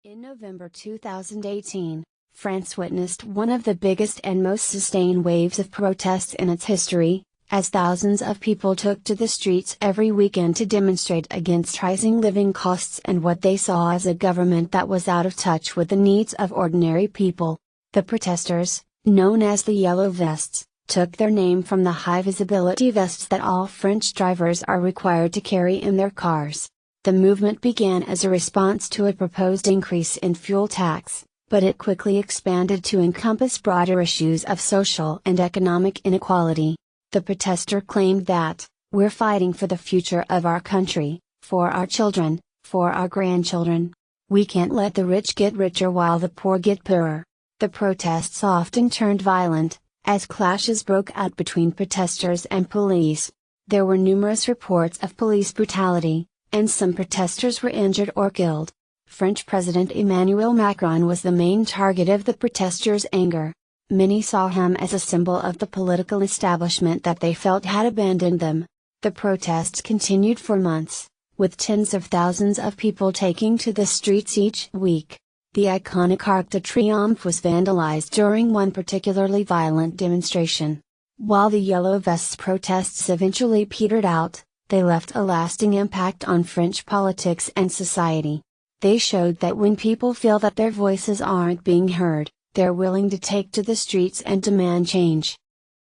In November 2018, France witnessed one of the biggest and most sustained waves of protests in its history, as thousands of people took to the streets every weekend to demonstrate against rising living costs and what they saw as a government that was out of touch with the needs of ordinary people. The protesters, known as the Yellow Vests, took their name from the high-visibility vests that all French drivers are required to carry in their cars. The movement began as a response to a proposed increase in fuel tax, but it quickly expanded to encompass broader issues of social and economic inequality. The protester claimed that, "We're fighting for the future of our country, for our children, for our grandchildren. We can't let the rich get richer while the poor get poorer." The protests often turned violent, as clashes broke out between protesters and police. There were numerous reports of police brutality, and some protesters were injured or killed. French President Emmanuel Macron was the main target of the protesters' anger. Many saw him as a symbol of the political establishment that they felt had abandoned them. The protests continued for months, with tens of thousands of people taking to the streets each week. The iconic Arc de Triomphe was vandalized during one particularly violent demonstration. While the Yellow Vests protests eventually petered out, they left a lasting impact on French politics and society. They showed that when people feel that their voices aren't being heard, they're willing to take to the streets and demand change.